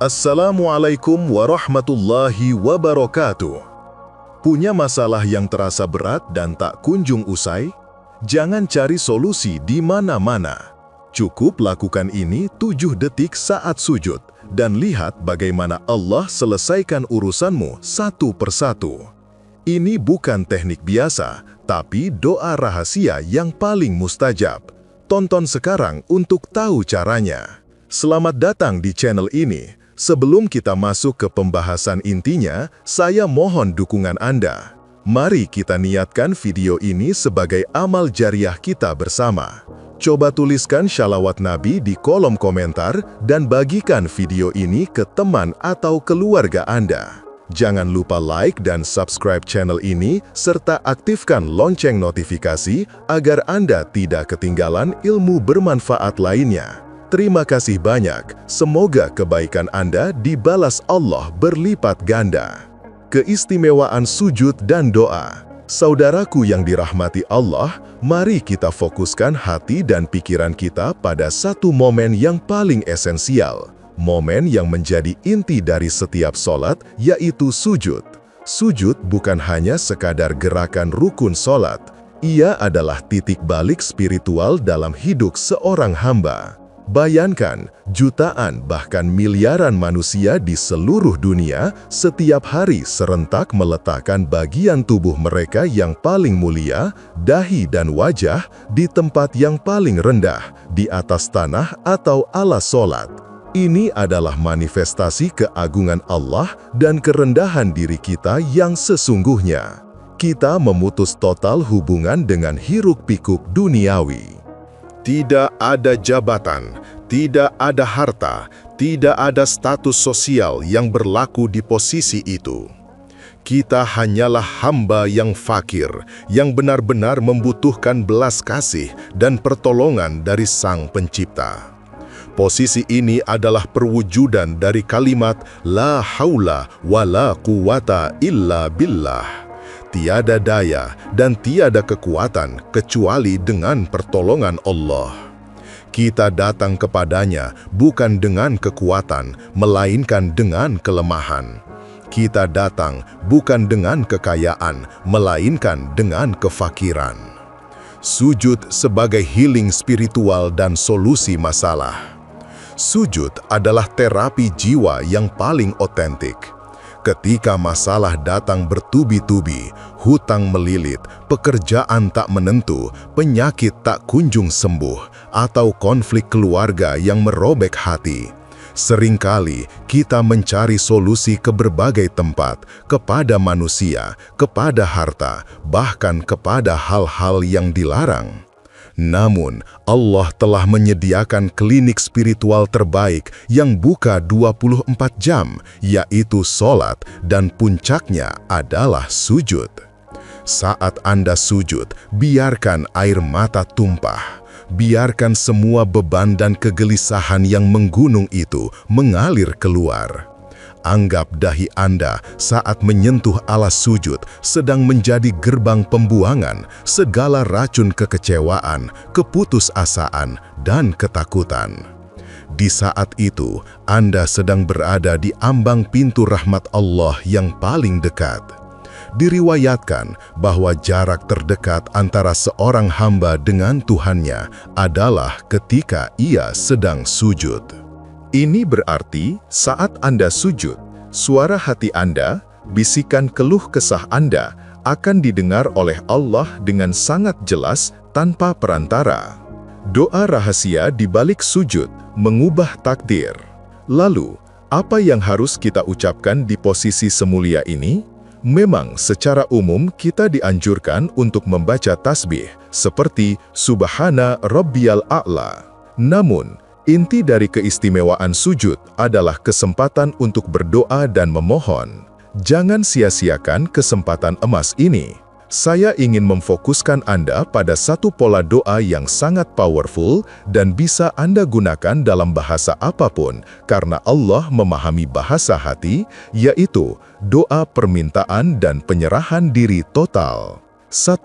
Assalamualaikum warahmatullahi wabarakatuh. Punya masalah yang terasa berat dan tak kunjung usai? Jangan cari solusi di mana-mana. Cukup lakukan ini 7 detik saat sujud dan lihat bagaimana Allah selesaikan urusanmu satu persatu. Ini bukan teknik biasa, tapi doa rahasia yang paling mustajab. Tonton sekarang untuk tahu caranya. Selamat datang di channel ini. Sebelum kita masuk ke pembahasan intinya, saya mohon dukungan Anda. Mari kita niatkan video ini sebagai amal jariah kita bersama. Coba tuliskan shalawat Nabi di kolom komentar dan bagikan video ini ke teman atau keluarga Anda. Jangan lupa like dan subscribe channel ini, serta aktifkan lonceng notifikasi agar Anda tidak ketinggalan ilmu bermanfaat lainnya. Terima kasih banyak, semoga kebaikan Anda dibalas Allah berlipat ganda. Keistimewaan sujud dan doa. Saudaraku yang dirahmati Allah, mari kita fokuskan hati dan pikiran kita pada satu momen yang paling esensial. Momen yang menjadi inti dari setiap sholat, yaitu sujud. Sujud bukan hanya sekadar gerakan rukun sholat. Ia adalah titik balik spiritual dalam hidup seorang hamba. Bayangkan, jutaan bahkan miliaran manusia di seluruh dunia setiap hari serentak meletakkan bagian tubuh mereka yang paling mulia, dahi dan wajah, di tempat yang paling rendah, di atas tanah atau alas sholat. Ini adalah manifestasi keagungan Allah dan kerendahan diri kita yang sesungguhnya. Kita memutus total hubungan dengan hiruk-pikuk duniawi. Tidak ada jabatan, tidak ada harta, tidak ada status sosial yang berlaku di posisi itu. Kita hanyalah hamba yang fakir, yang benar-benar membutuhkan belas kasih dan pertolongan dari Sang Pencipta. Posisi ini adalah perwujudan dari kalimat La haula wa la quwata illa billah. Tiada daya dan tiada kekuatan kecuali dengan pertolongan Allah. Kita datang kepadanya bukan dengan kekuatan, melainkan dengan kelemahan. Kita datang bukan dengan kekayaan, melainkan dengan kefakiran. Sujud sebagai healing spiritual dan solusi masalah. Sujud adalah terapi jiwa yang paling otentik. Ketika masalah datang bertubi-tubi, hutang melilit, pekerjaan tak menentu, penyakit tak kunjung sembuh, atau konflik keluarga yang merobek hati, seringkali kita mencari solusi ke berbagai tempat, kepada manusia, kepada harta, bahkan kepada hal-hal yang dilarang. Namun, Allah telah menyediakan klinik spiritual terbaik yang buka 24 jam, yaitu sholat, dan puncaknya adalah sujud. Saat Anda sujud, biarkan air mata tumpah. Biarkan semua beban dan kegelisahan yang menggunung itu mengalir keluar. Anggap dahi Anda saat menyentuh alas sujud sedang menjadi gerbang pembuangan segala racun kekecewaan, keputusasaan, dan ketakutan. Di saat itu, Anda sedang berada di ambang pintu rahmat Allah yang paling dekat. Diriwayatkan bahwa jarak terdekat antara seorang hamba dengan Tuhannya adalah ketika ia sedang sujud. Ini berarti saat Anda sujud, suara hati Anda, bisikan keluh kesah Anda akan didengar oleh Allah dengan sangat jelas tanpa perantara. Doa rahasia di balik sujud mengubah takdir. Lalu, apa yang harus kita ucapkan di posisi semulia ini? Memang secara umum kita dianjurkan untuk membaca tasbih seperti Subhana Rabbiyal A'la. Namun, inti dari keistimewaan sujud adalah kesempatan untuk berdoa dan memohon. Jangan sia-siakan kesempatan emas ini. Saya ingin memfokuskan Anda pada satu pola doa yang sangat powerful dan bisa Anda gunakan dalam bahasa apapun karena Allah memahami bahasa hati, yaitu doa permintaan dan penyerahan diri total. 1.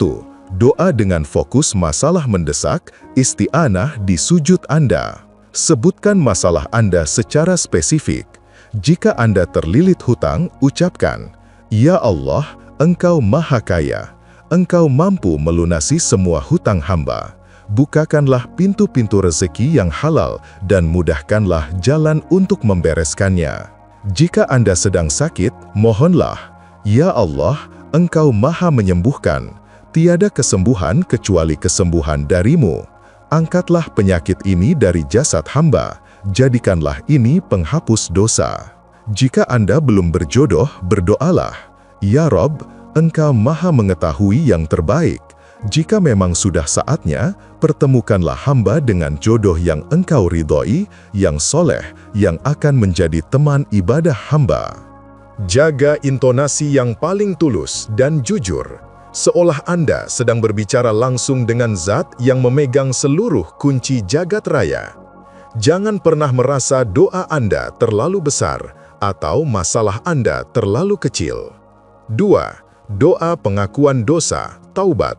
Doa dengan fokus masalah mendesak, isti'anah di sujud Anda. Sebutkan masalah Anda secara spesifik. Jika Anda terlilit hutang, ucapkan, "Ya Allah, Engkau Maha Kaya. Engkau mampu melunasi semua hutang hamba. Bukakanlah pintu-pintu rezeki yang halal dan mudahkanlah jalan untuk membereskannya." Jika Anda sedang sakit, mohonlah, "Ya Allah, Engkau Maha Menyembuhkan. Tiada kesembuhan kecuali kesembuhan dari-Mu. Angkatlah penyakit ini dari jasad hamba, jadikanlah ini penghapus dosa." Jika Anda belum berjodoh, berdoalah, "Ya Rob, Engkau Maha Mengetahui yang terbaik. Jika memang sudah saatnya, pertemukanlah hamba dengan jodoh yang Engkau ridhoi, yang soleh, yang akan menjadi teman ibadah hamba." Jaga intonasi yang paling tulus dan jujur, seolah Anda sedang berbicara langsung dengan Zat yang memegang seluruh kunci jagat raya. Jangan pernah merasa doa Anda terlalu besar atau masalah Anda terlalu kecil. 2. Doa pengakuan dosa, taubat.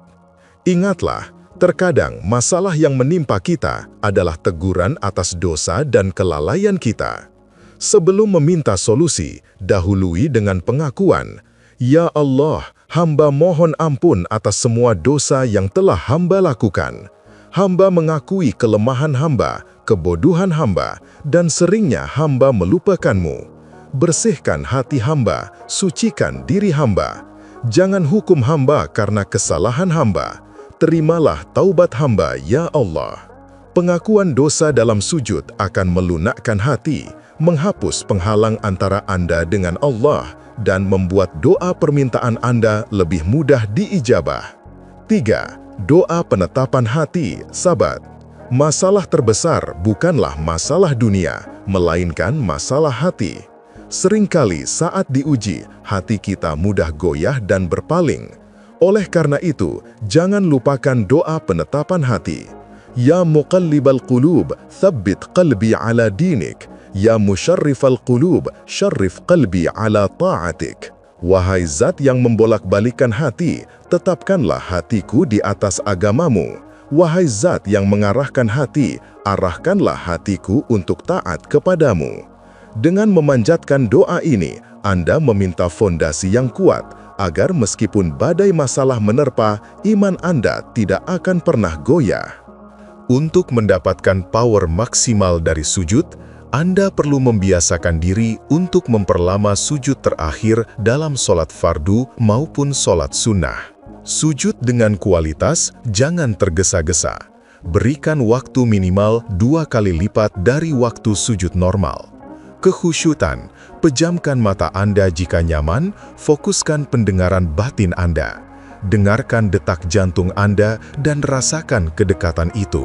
Ingatlah, terkadang masalah yang menimpa kita adalah teguran atas dosa dan kelalaian kita. Sebelum meminta solusi, dahului dengan pengakuan, "Ya Allah, hamba mohon ampun atas semua dosa yang telah hamba lakukan. Hamba mengakui kelemahan hamba, kebodohan hamba, dan seringnya hamba melupakan-Mu. Bersihkan hati hamba, sucikan diri hamba. Jangan hukum hamba karena kesalahan hamba. Terimalah taubat hamba, ya Allah." Pengakuan dosa dalam sujud akan melunakkan hati, menghapus penghalang antara Anda dengan Allah, dan membuat doa permintaan Anda lebih mudah diijabah. 3. Doa penetapan hati, sabat. Masalah terbesar bukanlah masalah dunia, melainkan masalah hati. Seringkali saat diuji, hati kita mudah goyah dan berpaling. Oleh karena itu, jangan lupakan doa penetapan hati. "Ya muqallibal qulub, thabbit qalbi ala dinik. Ya musyarrifal qulub, syarrif qalbi ala ta'atik." Wahai Zat yang membolak-balikan hati, tetapkanlah hatiku di atas agamamu. Wahai Zat yang mengarahkan hati, arahkanlah hatiku untuk taat kepadamu. Dengan memanjatkan doa ini, Anda meminta fondasi yang kuat, agar meskipun badai masalah menerpa, iman Anda tidak akan pernah goyah. Untuk mendapatkan power maksimal dari sujud, Anda perlu membiasakan diri untuk memperlama sujud terakhir dalam sholat fardu maupun sholat sunnah. Sujud dengan kualitas, jangan tergesa-gesa. Berikan waktu minimal 2 kali lipat dari waktu sujud normal. Kekhusyutan, pejamkan mata Anda jika nyaman, fokuskan pendengaran batin Anda. Dengarkan detak jantung Anda dan rasakan kedekatan itu.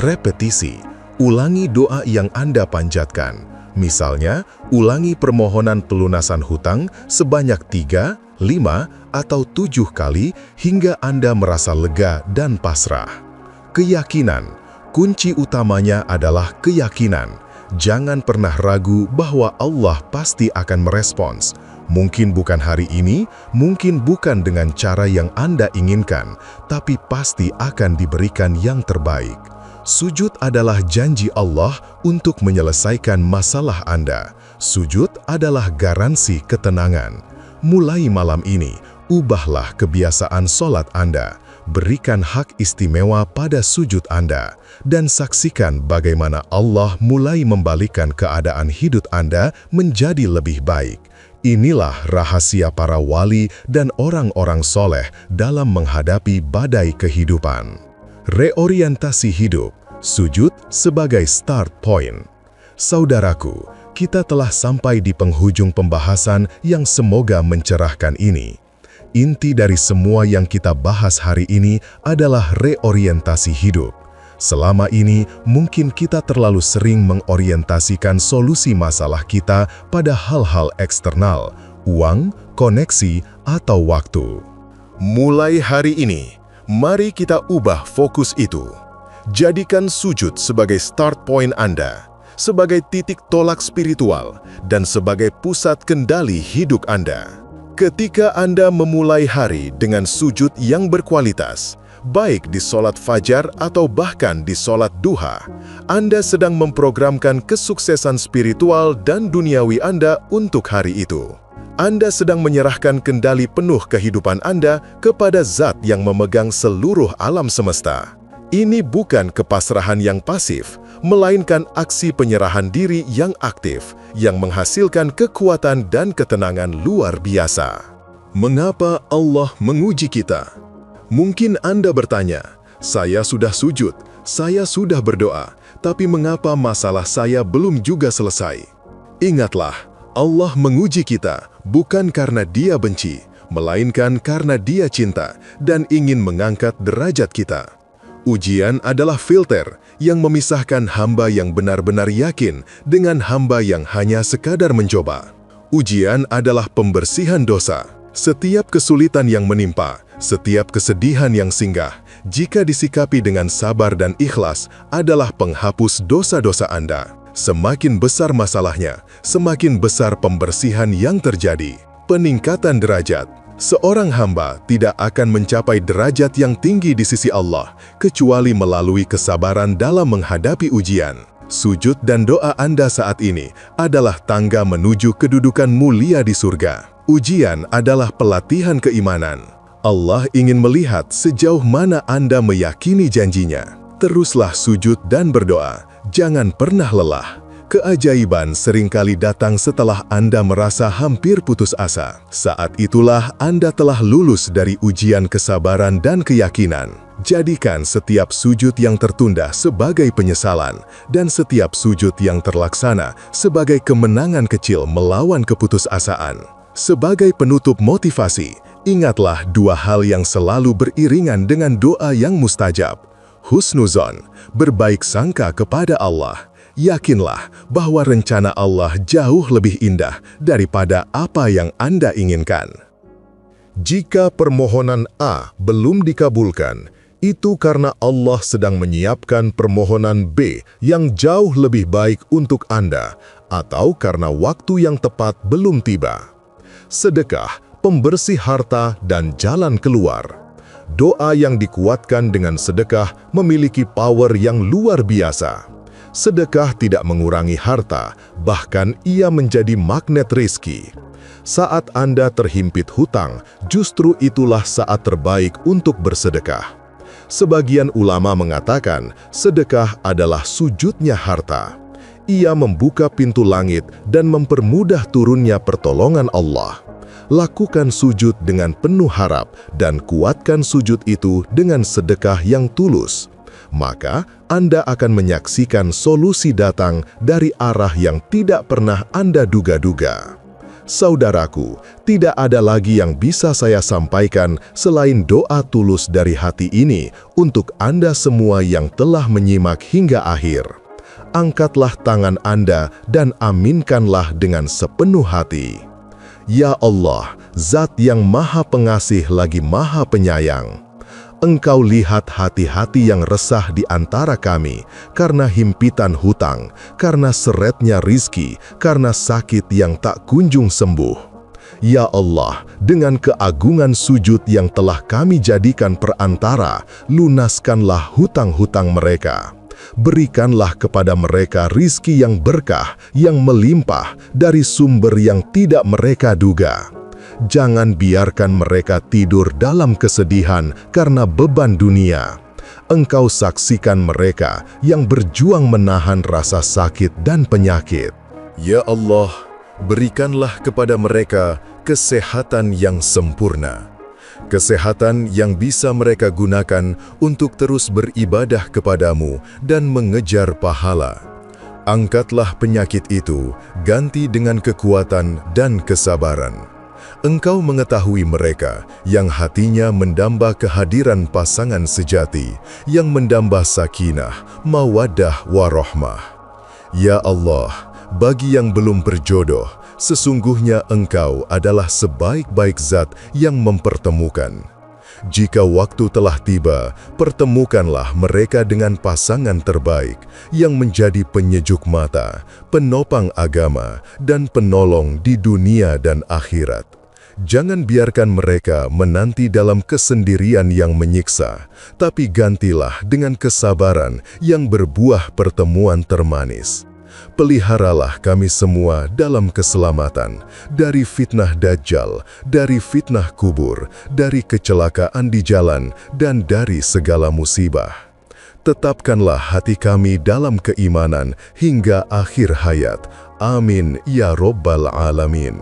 Repetisi. Ulangi doa yang Anda panjatkan. Misalnya, ulangi permohonan pelunasan hutang sebanyak 3, 5, atau 7 kali hingga Anda merasa lega dan pasrah. Keyakinan. Kunci utamanya adalah keyakinan. Jangan pernah ragu bahwa Allah pasti akan merespons. Mungkin bukan hari ini, mungkin bukan dengan cara yang Anda inginkan, tapi pasti akan diberikan yang terbaik. Sujud adalah janji Allah untuk menyelesaikan masalah Anda. Sujud adalah garansi ketenangan. Mulai malam ini, ubahlah kebiasaan sholat Anda. Berikan hak istimewa pada sujud Anda. Dan saksikan bagaimana Allah mulai membalikkan keadaan hidup Anda menjadi lebih baik. Inilah rahasia para wali dan orang-orang soleh dalam menghadapi badai kehidupan. Reorientasi hidup, sujud sebagai start point. Saudaraku, kita telah sampai di penghujung pembahasan yang semoga mencerahkan ini. Inti dari semua yang kita bahas hari ini adalah reorientasi hidup. Selama ini, mungkin kita terlalu sering mengorientasikan solusi masalah kita pada hal-hal eksternal, uang, koneksi, atau waktu. Mulai hari ini, mari kita ubah fokus itu. Jadikan sujud sebagai start point Anda, sebagai titik tolak spiritual, dan sebagai pusat kendali hidup Anda. Ketika Anda memulai hari dengan sujud yang berkualitas, Baik di sholat fajar atau bahkan di sholat duha, Anda sedang memprogramkan kesuksesan spiritual dan duniawi Anda untuk hari itu. Anda sedang menyerahkan kendali penuh kehidupan Anda kepada Zat yang memegang seluruh alam semesta. Ini bukan kepasrahan yang pasif, melainkan aksi penyerahan diri yang aktif, yang menghasilkan kekuatan dan ketenangan luar biasa. Mengapa Allah menguji kita? Mungkin Anda bertanya, saya sudah sujud, saya sudah berdoa, tapi mengapa masalah saya belum juga selesai? Ingatlah, Allah menguji kita bukan karena Dia benci, melainkan karena Dia cinta dan ingin mengangkat derajat kita. Ujian adalah filter yang memisahkan hamba yang benar-benar yakin dengan hamba yang hanya sekadar mencoba. Ujian adalah pembersihan dosa. Setiap kesulitan yang menimpa, setiap kesedihan yang singgah, jika disikapi dengan sabar dan ikhlas, adalah penghapus dosa-dosa Anda. Semakin besar masalahnya, semakin besar pembersihan yang terjadi. Peningkatan derajat. Seorang hamba tidak akan mencapai derajat yang tinggi di sisi Allah, kecuali melalui kesabaran dalam menghadapi ujian. Sujud dan doa Anda saat ini adalah tangga menuju kedudukan mulia di surga. Ujian adalah pelatihan keimanan. Allah ingin melihat sejauh mana Anda meyakini janjinya. Teruslah sujud dan berdoa, jangan pernah lelah. Keajaiban seringkali datang setelah Anda merasa hampir putus asa. Saat itulah Anda telah lulus dari ujian kesabaran dan keyakinan. Jadikan setiap sujud yang tertunda sebagai penyesalan, dan setiap sujud yang terlaksana sebagai kemenangan kecil melawan keputusasaan. Sebagai penutup motivasi, ingatlah dua hal yang selalu beriringan dengan doa yang mustajab. Husnuzon, berbaik sangka kepada Allah. Yakinlah bahwa rencana Allah jauh lebih indah daripada apa yang Anda inginkan. Jika permohonan A belum dikabulkan, itu karena Allah sedang menyiapkan permohonan B yang jauh lebih baik untuk Anda, atau karena waktu yang tepat belum tiba. Sedekah, pembersih harta, dan jalan keluar. Doa yang dikuatkan dengan sedekah memiliki power yang luar biasa. Sedekah tidak mengurangi harta, bahkan ia menjadi magnet rezeki. Saat Anda terhimpit hutang, justru itulah saat terbaik untuk bersedekah. Sebagian ulama mengatakan, sedekah adalah sujudnya harta. Ia membuka pintu langit dan mempermudah turunnya pertolongan Allah. Lakukan sujud dengan penuh harap dan kuatkan sujud itu dengan sedekah yang tulus. Maka Anda akan menyaksikan solusi datang dari arah yang tidak pernah Anda duga-duga. Saudaraku, tidak ada lagi yang bisa saya sampaikan selain doa tulus dari hati ini untuk Anda semua yang telah menyimak hingga akhir. Angkatlah tangan Anda dan aminkanlah dengan sepenuh hati. Ya Allah, Zat yang Maha Pengasih lagi Maha Penyayang. Engkau lihat hati-hati yang resah di antara kami, karena himpitan hutang, karena seretnya rizki, karena sakit yang tak kunjung sembuh. Ya Allah, dengan keagungan sujud yang telah kami jadikan perantara, lunaskanlah hutang-hutang mereka. Berikanlah kepada mereka rizki yang berkah, yang melimpah, dari sumber yang tidak mereka duga. Jangan biarkan mereka tidur dalam kesedihan karena beban dunia. Engkau saksikan mereka yang berjuang menahan rasa sakit dan penyakit. Ya Allah, berikanlah kepada mereka kesehatan yang sempurna. Kesehatan yang bisa mereka gunakan untuk terus beribadah kepadamu dan mengejar pahala. Angkatlah penyakit itu, ganti dengan kekuatan dan kesabaran. Engkau mengetahui mereka yang hatinya mendamba kehadiran pasangan sejati, yang mendamba sakinah, mawaddah warahmah. Ya Allah, bagi yang belum berjodoh, sesungguhnya Engkau adalah sebaik-baik Zat yang mempertemukan. Jika waktu telah tiba, pertemukanlah mereka dengan pasangan terbaik yang menjadi penyejuk mata, penopang agama, dan penolong di dunia dan akhirat. Jangan biarkan mereka menanti dalam kesendirian yang menyiksa, tapi gantilah dengan kesabaran yang berbuah pertemuan termanis. Peliharalah kami semua dalam keselamatan, dari fitnah Dajjal, dari fitnah kubur, dari kecelakaan di jalan, dan dari segala musibah. Tetapkanlah hati kami dalam keimanan hingga akhir hayat. Amin ya Rabbal Alamin.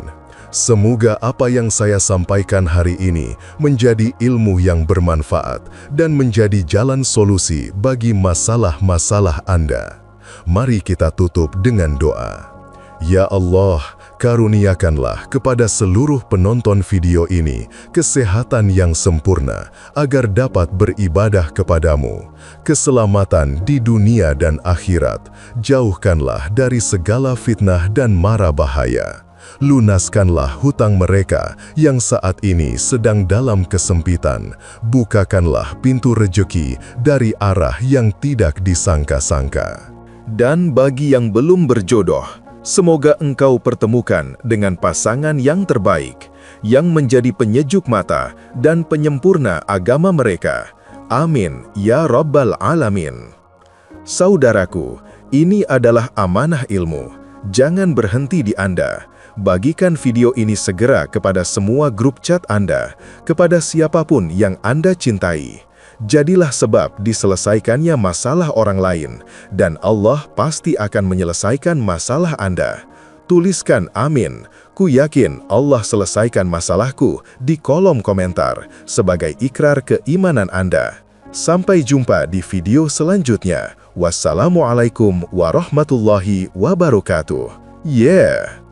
Semoga apa yang saya sampaikan hari ini menjadi ilmu yang bermanfaat dan menjadi jalan solusi bagi masalah-masalah Anda. Mari kita tutup dengan doa. Ya Allah, karuniakanlah kepada seluruh penonton video ini kesehatan yang sempurna agar dapat beribadah kepadamu, keselamatan di dunia dan akhirat, jauhkanlah dari segala fitnah dan mara bahaya. Lunaskanlah hutang mereka yang saat ini sedang dalam kesempitan. Bukakanlah pintu rejeki dari arah yang tidak disangka-sangka. Dan bagi yang belum berjodoh, semoga engkau pertemukan dengan pasangan yang terbaik, yang menjadi penyejuk mata dan penyempurna agama mereka. Amin ya Rabbal Alamin. Saudaraku, ini adalah amanah ilmu. Jangan berhenti di Anda. Bagikan video ini segera kepada semua grup chat Anda, kepada siapapun yang Anda cintai. Jadilah sebab diselesaikannya masalah orang lain, dan Allah pasti akan menyelesaikan masalah Anda. Tuliskan amin. Ku yakin Allah selesaikan masalahku di kolom komentar sebagai ikrar keimanan Anda. Sampai jumpa di video selanjutnya. Wassalamualaikum warahmatullahi wabarakatuh. Yeah.